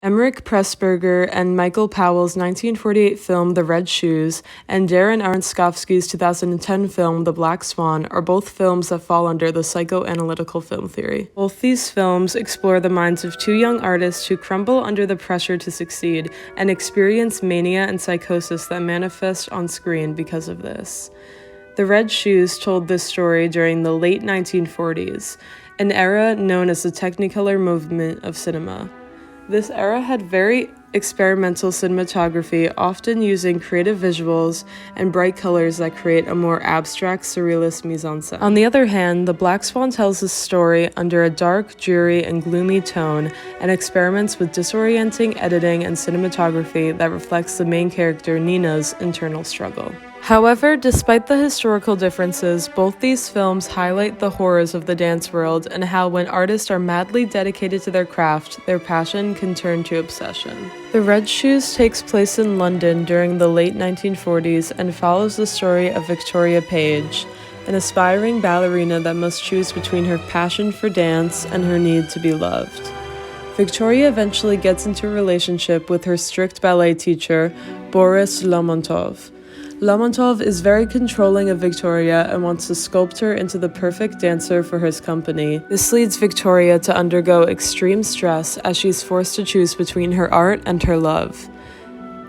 Emmerich Pressburger and Michael Powell's 1948 film The Red Shoes and Darren Aronofsky's 2010 film The Black Swan are both films that fall under the psychoanalytical film theory. Both these films explore the minds of two young artists who crumble under the pressure to succeed and experience mania and psychosis that manifest on screen because of this. The Red Shoes told this story during the late 1940s, an era known as the Technicolor movement of cinema. This era had very experimental cinematography, often using creative visuals and bright colors that create a more abstract, surrealist mise-en-scène. On the other hand, The Black Swan tells this story under a dark, dreary, and gloomy tone and experiments with disorienting editing and cinematography that reflects the main character Nina's internal struggle. However, despite the historical differences, both these films highlight the horrors of the dance world and how when artists are madly dedicated to their craft, their passion can turn to obsession. The Red Shoes takes place in London during the late 1940s and follows the story of Victoria Page, an aspiring ballerina that must choose between her passion for dance and her need to be loved. Victoria eventually gets into a relationship with her strict ballet teacher, Boris Lermontov. Lermontov is very controlling of Victoria and wants to sculpt her into the perfect dancer for his company. This leads Victoria to undergo extreme stress as she's forced to choose between her art and her love.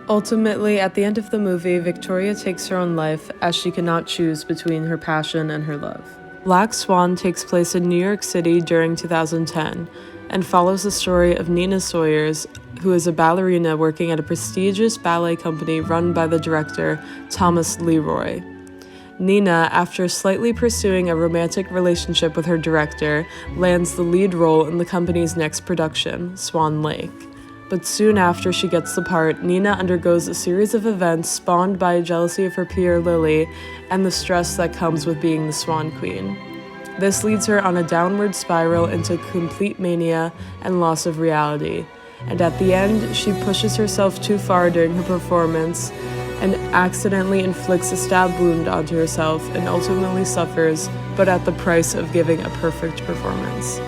Ultimately, at the end of the movie, Victoria takes her own life as she cannot choose between her passion and her love. Black Swan takes place in New York City during 2010 and follows the story of Nina Sawyers, who is a ballerina working at a prestigious ballet company run by the director Thomas Leroy. Nina, after slightly pursuing a romantic relationship with her director, lands the lead role in the company's next production, Swan Lake. But soon after she gets the part, Nina undergoes a series of events spawned by jealousy of her peer Lily and the stress that comes with being the Swan Queen. This leads her on a downward spiral into complete mania and loss of reality. And at the end, she pushes herself too far during her performance and accidentally inflicts a stab wound onto herself and ultimately suffers, but at the price of giving a perfect performance.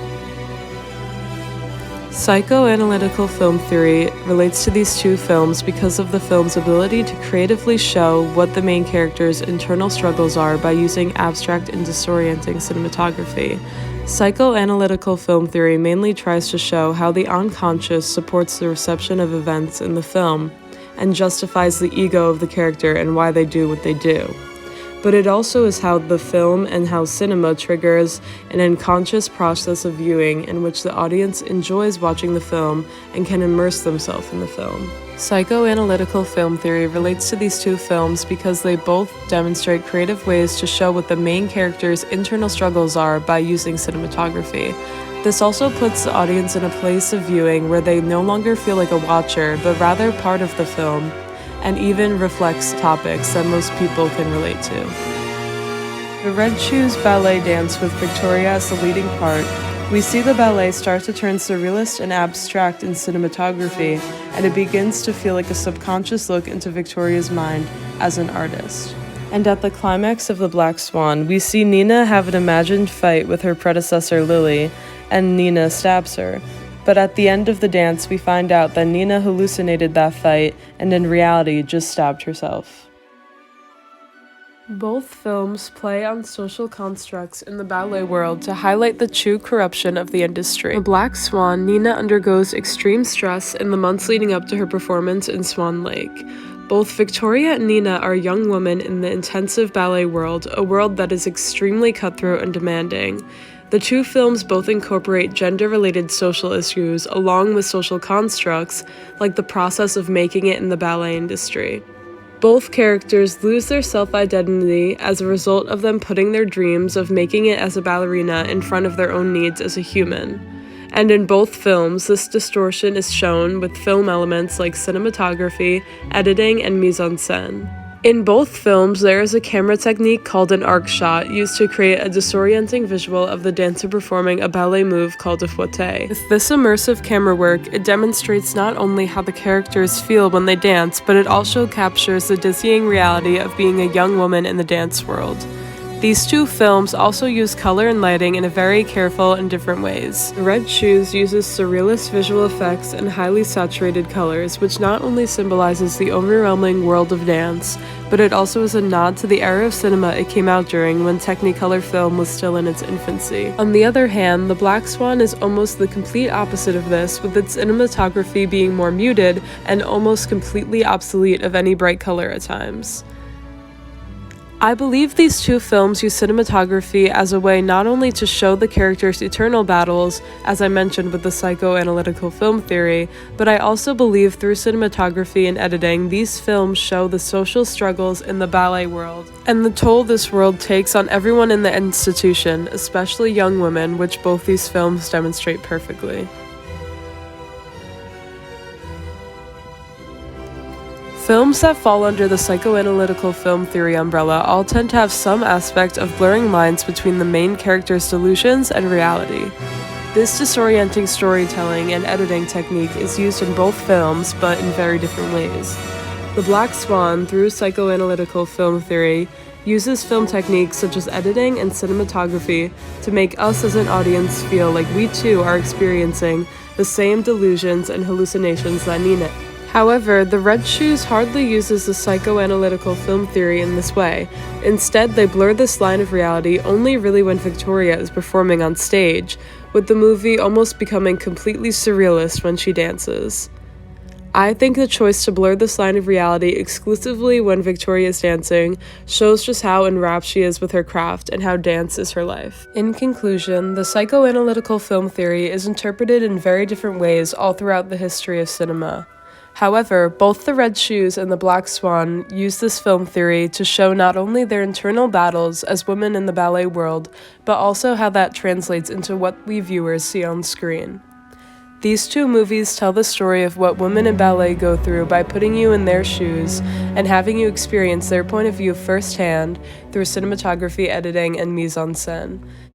Psychoanalytical film theory relates to these two films because of the film's ability to creatively show what the main character's internal struggles are by using abstract and disorienting cinematography. Psychoanalytical film theory mainly tries to show how the unconscious supports the reception of events in the film and justifies the ego of the character and why they do what they do. But it also is how the film and how cinema triggers an unconscious process of viewing in which the audience enjoys watching the film and can immerse themselves in the film. Psychoanalytical film theory relates to these two films because they both demonstrate creative ways to show what the main character's internal struggles are by using cinematography. This also puts the audience in a place of viewing where they no longer feel like a watcher, but rather part of the film, and even reflects topics that most people can relate to. The Red Shoes ballet dance with Victoria as the leading part, we see the ballet start to turn surrealist and abstract in cinematography, and it begins to feel like a subconscious look into Victoria's mind as an artist. And at the climax of The Black Swan, we see Nina have an imagined fight with her predecessor Lily, and Nina stabs her. But at the end of the dance, we find out that Nina hallucinated that fight and in reality just stabbed herself. Both films play on social constructs in the ballet world to highlight the true corruption of the industry. In The Black Swan, Nina undergoes extreme stress in the months leading up to her performance in Swan Lake. Both Victoria and Nina are young women in the intensive ballet world, a world that is extremely cutthroat and demanding. The two films both incorporate gender-related social issues along with social constructs, like the process of making it in the ballet industry. Both characters lose their self-identity as a result of them putting their dreams of making it as a ballerina in front of their own needs as a human. And in both films, this distortion is shown with film elements like cinematography, editing, and mise-en-scène. In both films, there is a camera technique called an arc shot used to create a disorienting visual of the dancer performing a ballet move called a fouette. With this immersive camera work, it demonstrates not only how the characters feel when they dance, but it also captures the dizzying reality of being a young woman in the dance world. These two films also use color and lighting in a very careful and different ways. The Red Shoes uses surrealist visual effects and highly saturated colors, which not only symbolizes the overwhelming world of dance, but it also is a nod to the era of cinema it came out during when Technicolor film was still in its infancy. On the other hand, The Black Swan is almost the complete opposite of this, with its cinematography being more muted and almost completely obsolete of any bright color at times. I believe these two films use cinematography as a way not only to show the characters' eternal battles, as I mentioned with the psychoanalytical film theory, but I also believe through cinematography and editing, these films show the social struggles in the ballet world, and the toll this world takes on everyone in the institution, especially young women, which both these films demonstrate perfectly. Films that fall under the psychoanalytical film theory umbrella all tend to have some aspect of blurring lines between the main character's delusions and reality. This disorienting storytelling and editing technique is used in both films, but in very different ways. The Black Swan, through psychoanalytical film theory, uses film techniques such as editing and cinematography to make us as an audience feel like we too are experiencing the same delusions and hallucinations that Nina. However, The Red Shoes hardly uses the psychoanalytical film theory in this way. Instead, they blur this line of reality only really when Victoria is performing on stage, with the movie almost becoming completely surrealist when she dances. I think the choice to blur this line of reality exclusively when Victoria is dancing shows just how enwrapped she is with her craft and how dance is her life. In conclusion, the psychoanalytical film theory is interpreted in very different ways all throughout the history of cinema. However, both The Red Shoes and The Black Swan use this film theory to show not only their internal battles as women in the ballet world, but also how that translates into what we viewers see on screen. These two movies tell the story of what women in ballet go through by putting you in their shoes and having you experience their point of view firsthand through cinematography, editing, and mise en scène.